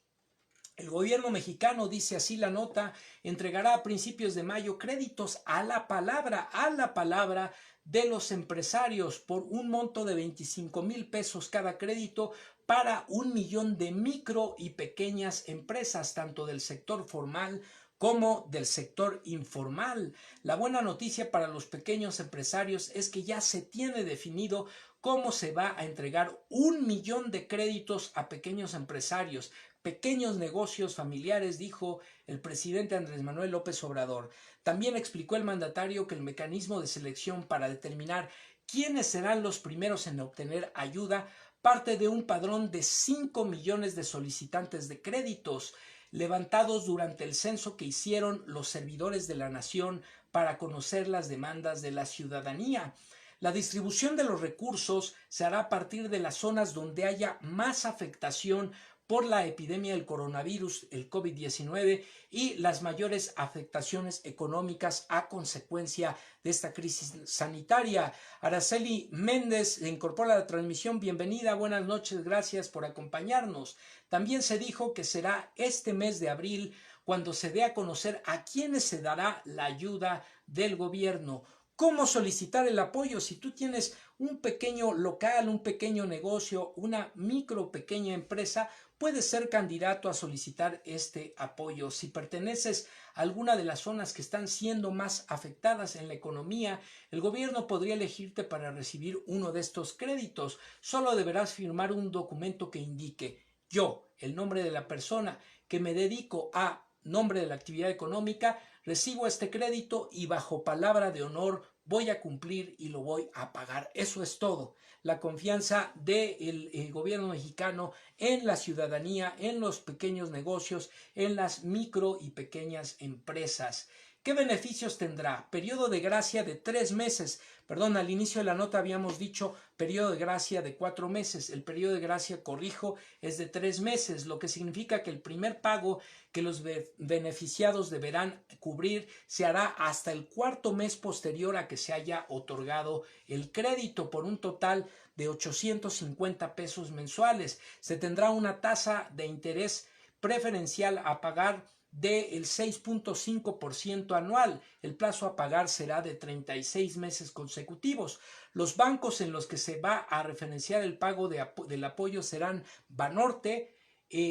El gobierno mexicano, dice así la nota, entregará a principios de mayo créditos a la palabra de los empresarios por un monto de 25,000 pesos cada crédito para 1 millón de micro y pequeñas empresas, tanto del sector formal como del sector informal. La buena noticia para los pequeños empresarios es que ya se tiene definido cómo se va a entregar 1 millón de créditos a pequeños empresarios, pequeños negocios familiares, dijo el presidente Andrés Manuel López Obrador. También explicó el mandatario que el mecanismo de selección para determinar quiénes serán los primeros en obtener ayuda parte de un padrón de 5 millones de solicitantes de créditos levantados durante el censo que hicieron los servidores de la nación para conocer las demandas de la ciudadanía. La distribución de los recursos se hará a partir de las zonas donde haya más afectación por la epidemia del coronavirus, el COVID-19, y las mayores afectaciones económicas a consecuencia de esta crisis sanitaria. Araceli Méndez se incorpora a la transmisión. Bienvenida, buenas noches, gracias por acompañarnos. También se dijo que será este mes de abril cuando se dé a conocer a quiénes se dará la ayuda del gobierno. ¿Cómo solicitar el apoyo? Si tú tienes un pequeño local, un pequeño negocio, una micro pequeña empresa, puedes ser candidato a solicitar este apoyo. Si perteneces a alguna de las zonas que están siendo más afectadas en la economía, el gobierno podría elegirte para recibir uno de estos créditos. Solo deberás firmar un documento que indique: yo, el nombre de la persona que me dedico a nombre de la actividad económica, recibo este crédito y bajo palabra de honor voy a cumplir y lo voy a pagar. Eso es todo. La confianza del gobierno mexicano en la ciudadanía, en los pequeños negocios, en las micro y pequeñas empresas. ¿Qué beneficios tendrá? Periodo de gracia de 3 meses. Perdón, al inicio de la nota habíamos dicho periodo de gracia de 4 meses. El periodo de gracia, corrijo, es de 3 meses, lo que significa que el primer pago que los beneficiados deberán cubrir se hará hasta el cuarto mes posterior a que se haya otorgado el crédito, por un total de 850 pesos mensuales. Se tendrá una tasa de interés preferencial a pagar del 6.5% anual. El plazo a pagar será de 36 meses consecutivos. Los bancos en los que se va a referenciar el pago del apoyo serán Banorte,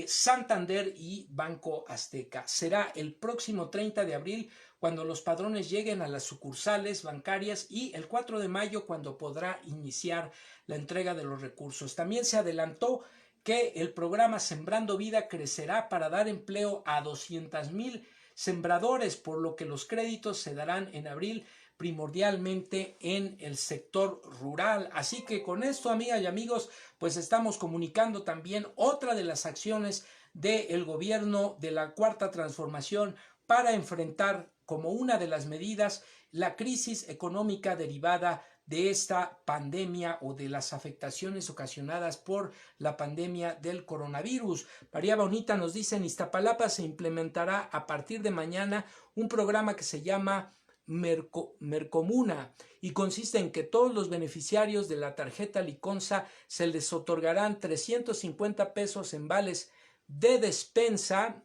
Santander y Banco Azteca. Será el próximo 30 de abril cuando los padrones lleguen a las sucursales bancarias y el 4 de mayo cuando podrá iniciar la entrega de los recursos. También se adelantó que el programa Sembrando Vida crecerá para dar empleo a 200,000 sembradores, por lo que los créditos se darán en abril primordialmente en el sector rural. Así que con esto, amigas y amigos, pues estamos comunicando también otra de las acciones del gobierno de la Cuarta Transformación para enfrentar como una de las medidas la crisis económica derivada de esta pandemia o de las afectaciones ocasionadas por la pandemia del coronavirus. María Bonita nos dice: en Iztapalapa se implementará a partir de mañana un programa que se llama Mercomuna y consiste en que todos los beneficiarios de la tarjeta Liconza se les otorgarán 350 pesos en vales de despensa.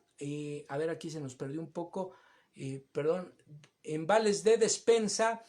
A ver, aquí se nos perdió un poco, perdón, en vales de despensa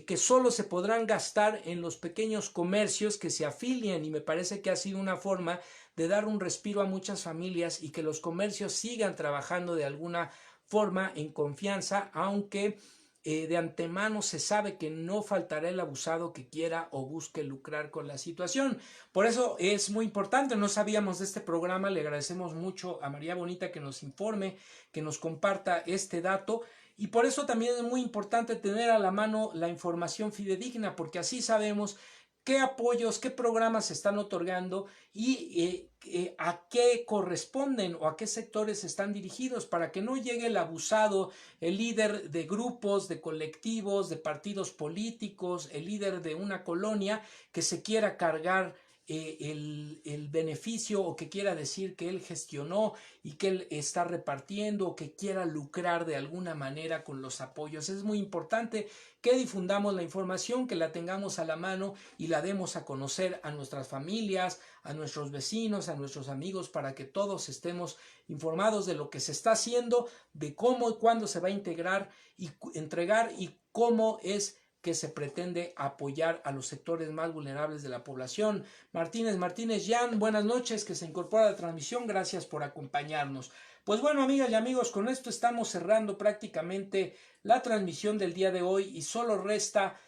que solo se podrán gastar en los pequeños comercios que se afilien, y me parece que ha sido una forma de dar un respiro a muchas familias y que los comercios sigan trabajando de alguna forma en confianza, aunque de antemano se sabe que no faltará el abusado que quiera o busque lucrar con la situación. Por eso es muy importante, no sabíamos de este programa, le agradecemos mucho a María Bonita que nos informe, que nos comparta este dato. Y por eso también es muy importante tener a la mano la información fidedigna, porque así sabemos qué apoyos, qué programas se están otorgando y a qué corresponden o a qué sectores están dirigidos, para que no llegue el abusado, el líder de grupos, de colectivos, de partidos políticos, el líder de una colonia que se quiera cargar el beneficio, o que quiera decir que él gestionó y que él está repartiendo, o que quiera lucrar de alguna manera con los apoyos. Es muy importante que difundamos la información, que la tengamos a la mano y la demos a conocer a nuestras familias, a nuestros vecinos, a nuestros amigos, para que todos estemos informados de lo que se está haciendo, de cómo y cuándo se va a integrar y entregar, y cómo es que se pretende apoyar a los sectores más vulnerables de la población. Martínez Jan, buenas noches, que se incorpora a la transmisión, gracias por acompañarnos. Pues bueno, amigas y amigos, con esto estamos cerrando prácticamente la transmisión del día de hoy y solo resta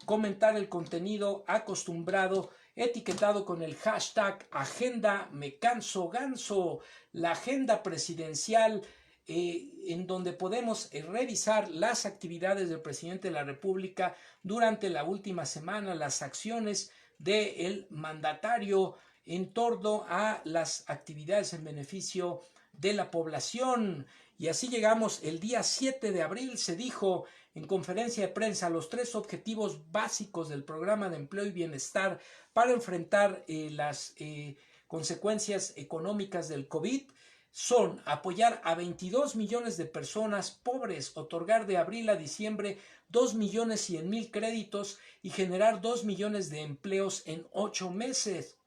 comentar el contenido acostumbrado, etiquetado con el hashtag Agenda Me Canso Ganso, la agenda presidencial en donde podemos revisar las actividades del presidente de la República durante la última semana, las acciones del mandatario en torno a las actividades en beneficio de la población. Y así llegamos el día 7 de abril, se dijo en conferencia de prensa los 3 objetivos básicos del programa de empleo y bienestar para enfrentar las consecuencias económicas del COVID. Son apoyar a 22 millones de personas pobres, otorgar de abril a diciembre 2.100.000 créditos y generar 2 millones de empleos en 8 meses.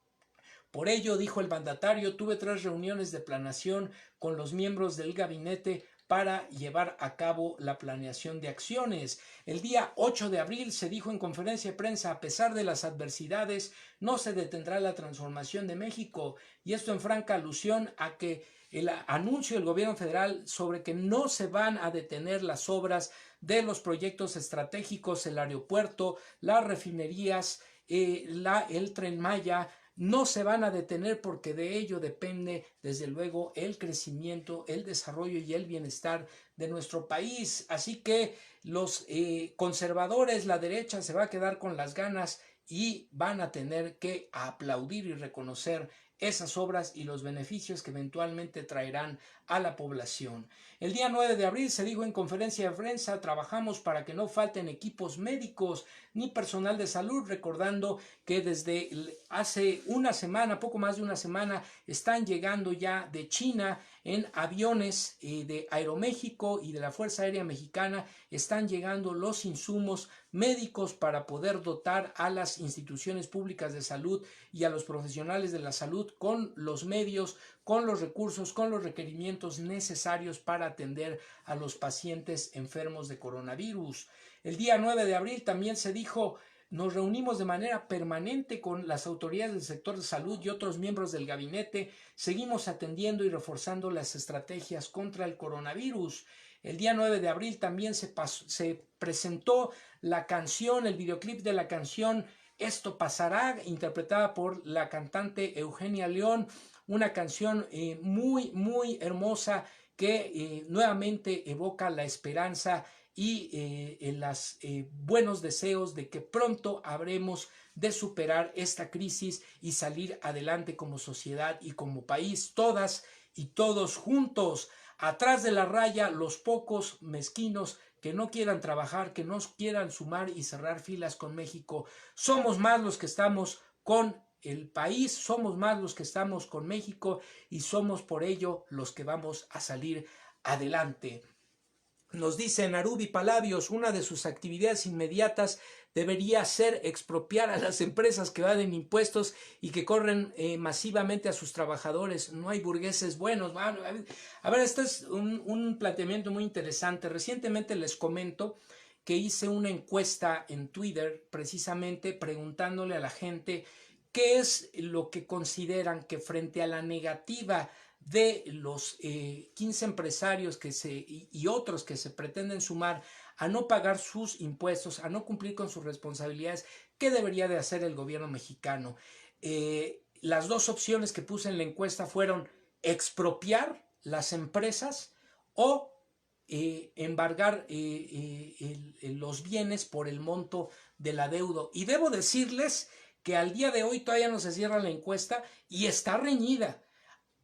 Por ello, dijo el mandatario, tuve 3 reuniones de planeación con los miembros del gabinete para llevar a cabo la planeación de acciones. El día 8 de abril se dijo en conferencia de prensa: a pesar de las adversidades, no se detendrá la transformación de México, y esto en franca alusión a que el anuncio del gobierno federal sobre que no se van a detener las obras de los proyectos estratégicos, el aeropuerto, las refinerías, el Tren Maya, no se van a detener, porque de ello depende desde luego el crecimiento, el desarrollo y el bienestar de nuestro país. Así que los conservadores, la derecha, se va a quedar con las ganas y van a tener que aplaudir y reconocer esas obras y los beneficios que eventualmente traerán a la población. El día 9 de abril se dijo en conferencia de prensa: trabajamos para que no falten equipos médicos ni personal de salud, recordando que desde hace una semana, poco más de una semana, están llegando ya de China en aviones de Aeroméxico y de la Fuerza Aérea Mexicana, están llegando los insumos médicos para poder dotar a las instituciones públicas de salud y a los profesionales de la salud con los medios, con los recursos, con los requerimientos necesarios para atender a los pacientes enfermos de coronavirus. El día 9 de abril también se dijo: nos reunimos de manera permanente con las autoridades del sector de salud y otros miembros del gabinete. Seguimos atendiendo y reforzando las estrategias contra el coronavirus. El día 9 de abril también se presentó la canción, el videoclip de la canción Esto Pasará, interpretada por la cantante Eugenia León, una canción muy hermosa que nuevamente evoca la esperanza y los buenos deseos de que pronto habremos de superar esta crisis y salir adelante como sociedad y como país, todas y todos juntos. Atrás de la raya, los pocos mezquinos que no quieran trabajar, que no quieran sumar y cerrar filas con México. Somos más los que estamos con el país, somos más los que estamos con México y somos por ello los que vamos a salir adelante. Nos dice Narubi Palavios: una de sus actividades inmediatas debería ser expropiar a las empresas que evaden impuestos y que corren masivamente a sus trabajadores. No hay burgueses buenos. A ver, este es un planteamiento muy interesante. Recientemente les comento que hice una encuesta en Twitter precisamente preguntándole a la gente qué es lo que consideran que frente a la negativa de los 15 empresarios y otros que se pretenden sumar a no pagar sus impuestos, a no cumplir con sus responsabilidades, ¿qué debería de hacer el gobierno mexicano? Las dos opciones que puse en la encuesta fueron expropiar las empresas o embargar los bienes por el monto del adeudo. Y debo decirles que al día de hoy todavía no se cierra la encuesta y está reñida.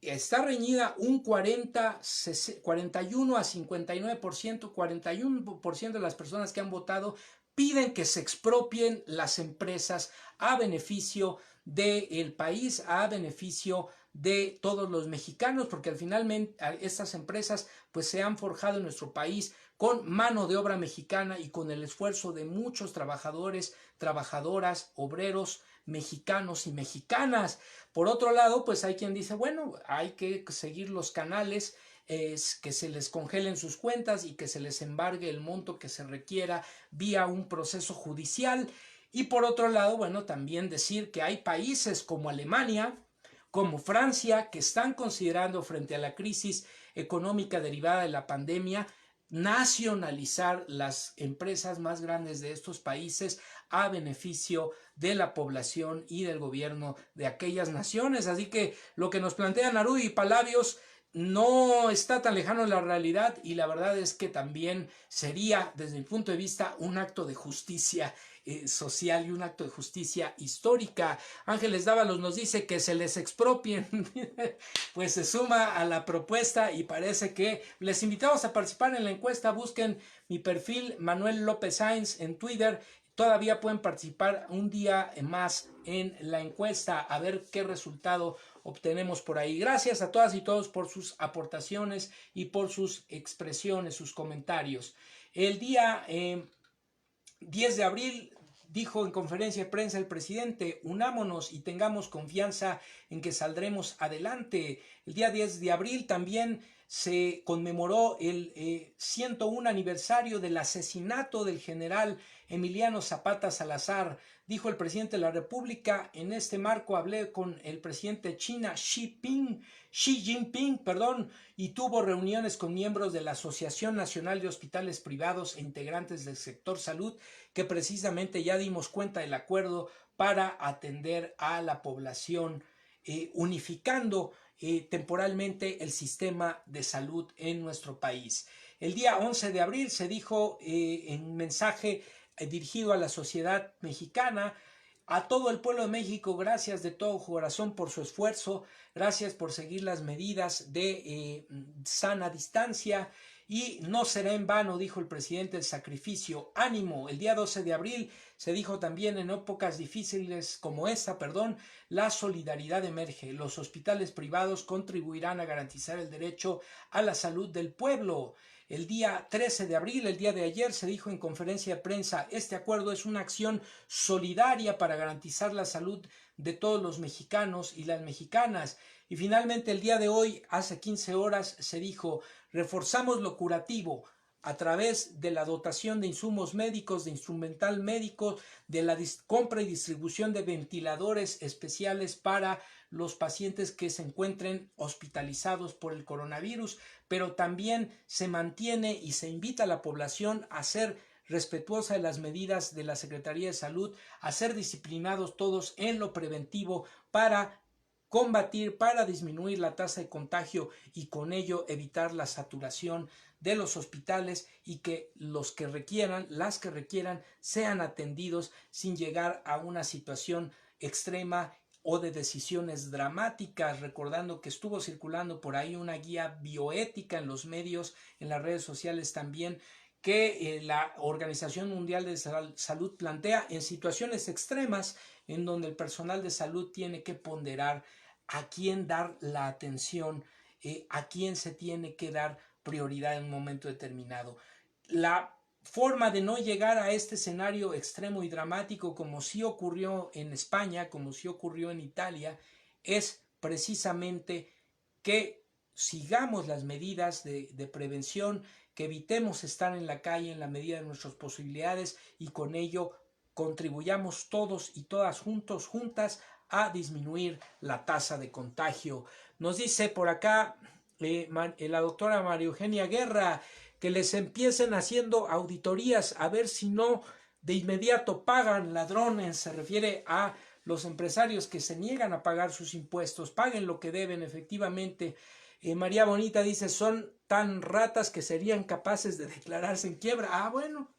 Está reñida un 41 a 59%, 41% de las personas que han votado piden que se expropien las empresas a beneficio del país, a beneficio de todos los mexicanos, porque al final estas empresas pues se han forjado en nuestro país con mano de obra mexicana y con el esfuerzo de muchos trabajadores, trabajadoras, obreros mexicanos y mexicanas. Por otro lado, pues hay quien dice, bueno, hay que seguir los canales, que se les congelen sus cuentas y que se les embargue el monto que se requiera vía un proceso judicial. Y por otro lado, bueno, también decir que hay países como Alemania, como Francia, que están considerando frente a la crisis económica derivada de la pandemia, nacionalizar las empresas más grandes de estos países a beneficio de la población y del gobierno de aquellas naciones. Así que lo que nos plantea Narubi Palavios no está tan lejano de la realidad y la verdad es que también sería, desde mi punto de vista, un acto de justicia social y un acto de justicia histórica. Ángeles Dávalos nos dice que se les expropien, pues se suma a la propuesta y parece que les invitamos a participar en la encuesta. Busquen mi perfil Manuel López Sainz en Twitter. Todavía pueden participar un día más en la encuesta a ver qué resultado obtenemos por ahí. Gracias a todas y todos por sus aportaciones y por sus expresiones, sus comentarios. El día 10 de abril dijo en conferencia de prensa el presidente: unámonos y tengamos confianza en que saldremos adelante. El día 10 de abril también se conmemoró el 101 aniversario del asesinato del general Emiliano Zapata Salazar. Dijo el presidente de la República: en este marco hablé con el presidente de China, Xi Jinping, y tuvo reuniones con miembros de la Asociación Nacional de Hospitales Privados e integrantes del sector salud, que precisamente ya dimos cuenta del acuerdo para atender a la población, unificando temporalmente el sistema de salud en nuestro país. El día 11 de abril se dijo en un mensaje dirigido a la sociedad mexicana: A todo el pueblo de México, gracias de todo corazón por su esfuerzo, gracias por seguir las medidas de sana distancia y no será en vano, dijo el presidente, el sacrificio. Ánimo, el día 12 de abril se dijo también en épocas difíciles como esta, la solidaridad emerge. Los hospitales privados contribuirán a garantizar el derecho a la salud del pueblo. El día 13 de abril, el día de ayer, se dijo en conferencia de prensa, este acuerdo es una acción solidaria para garantizar la salud de todos los mexicanos y las mexicanas. Y finalmente el día de hoy, hace 15 horas, se dijo, reforzamos lo curativo a través de la dotación de insumos médicos, de instrumental médico, de la compra y distribución de ventiladores especiales para los pacientes que se encuentren hospitalizados por el coronavirus, pero también se mantiene y se invita a la población a ser respetuosa de las medidas de la Secretaría de Salud, a ser disciplinados todos en lo preventivo para combatir, para disminuir la tasa de contagio y con ello evitar la saturación de los hospitales y que los que requieran, las que requieran, sean atendidos sin llegar a una situación extrema o de decisiones dramáticas, recordando que estuvo circulando por ahí una guía bioética en los medios, en las redes sociales también, que la Organización Mundial de Salud plantea en situaciones extremas en donde el personal de salud tiene que ponderar a quién dar la atención, a quién se tiene que dar prioridad en un momento determinado. La forma de no llegar a este escenario extremo y dramático como sí ocurrió en España, como sí ocurrió en Italia, es precisamente que sigamos las medidas de prevención, que evitemos estar en la calle en la medida de nuestras posibilidades y con ello contribuyamos todos y todas juntos, juntas, a disminuir la tasa de contagio. Nos dice por acá la doctora María Eugenia Guerra que les empiecen haciendo auditorías a ver si no de inmediato pagan ladrones, se refiere a los empresarios que se niegan a pagar sus impuestos, paguen lo que deben efectivamente. María Bonita dice, son tan ratas que serían capaces de declararse en quiebra. Ah, bueno,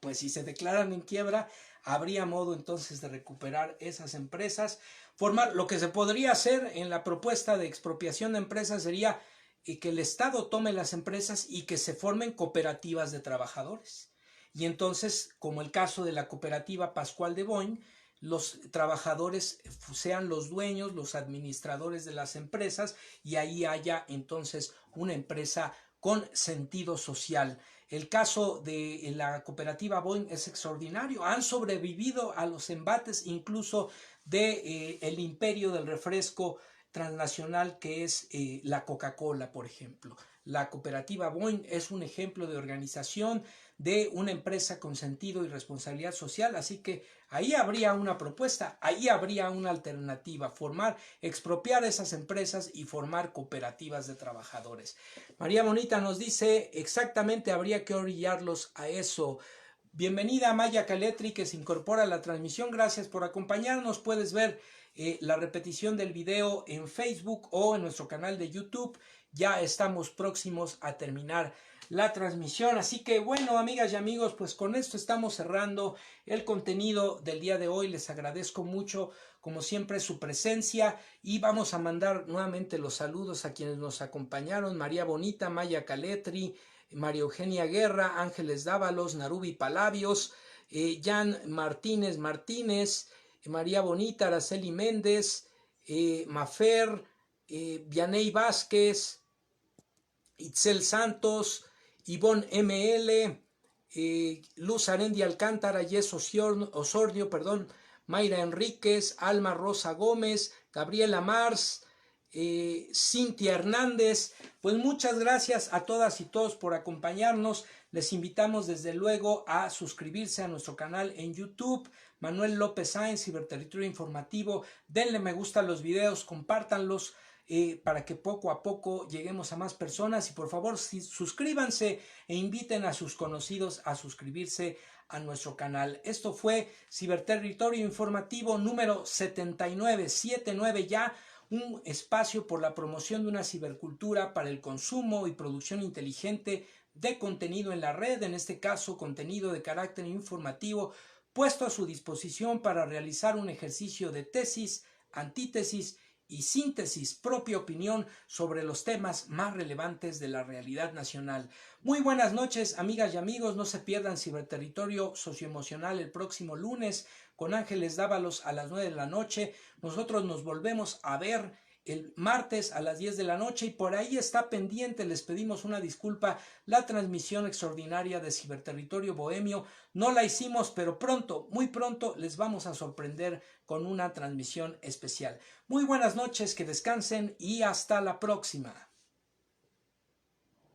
pues si se declaran en quiebra, habría modo entonces de recuperar esas empresas. Formar, lo que se podría hacer en la propuesta de expropiación de empresas sería que el Estado tome las empresas y que se formen cooperativas de trabajadores. Y entonces, como el caso de la cooperativa Pascual de Boing, los trabajadores sean los dueños, los administradores de las empresas y ahí haya entonces una empresa con sentido social. El caso de la cooperativa Boing es extraordinario. Han sobrevivido a los embates incluso de el imperio del refresco transnacional que es la Coca-Cola, por ejemplo. La cooperativa Boing es un ejemplo de organización de una empresa con sentido y responsabilidad social, así que ahí habría una propuesta, ahí habría una alternativa, expropiar esas empresas y formar cooperativas de trabajadores. María Bonita nos dice, exactamente habría que orillarlos a eso. Bienvenida Maya Caletri que se incorpora a la transmisión, gracias por acompañarnos, puedes ver la repetición del video en Facebook o en nuestro canal de YouTube, ya estamos próximos a terminar la transmisión, así que bueno amigas y amigos, pues con esto estamos cerrando el contenido del día de hoy, les agradezco mucho como siempre su presencia y vamos a mandar nuevamente los saludos a quienes nos acompañaron, María Bonita, Maya Caletri, María Eugenia Guerra, Ángeles Dávalos, Narubi Palavios, Jan Martínez, María Bonita, Araceli Méndez, Mafer, Vianey Vázquez, Itzel Santos, Ivonne ML, Luz Arendi Alcántara, Jess Osornio, Mayra Enríquez, Alma Rosa Gómez, Gabriela Mars, Cintia Hernández. Pues muchas gracias a todas y todos por acompañarnos. Les invitamos desde luego a suscribirse a nuestro canal en YouTube, Manuel López Sáenz, Ciberterritorio Informativo. Denle me gusta a los videos, compártanlos para que poco a poco lleguemos a más personas y por favor suscríbanse e inviten a sus conocidos a suscribirse a nuestro canal. Esto fue Ciberterritorio Informativo número 79 ya, un espacio por la promoción de una cibercultura para el consumo y producción inteligente de contenido en la red, en este caso contenido de carácter informativo puesto a su disposición para realizar un ejercicio de tesis, antítesis y síntesis, propia opinión sobre los temas más relevantes de la realidad nacional. Muy buenas noches, amigas y amigos. No se pierdan Ciberterritorio Socioemocional el próximo lunes con Ángeles Dávalos a las 9 de la noche. Nosotros nos volvemos a ver el martes a las 10 de la noche y por ahí está pendiente, les pedimos una disculpa, la transmisión extraordinaria de Ciberterritorio Bohemio. No la hicimos, pero pronto, muy pronto les vamos a sorprender con una transmisión especial. Muy buenas noches, que descansen y hasta la próxima.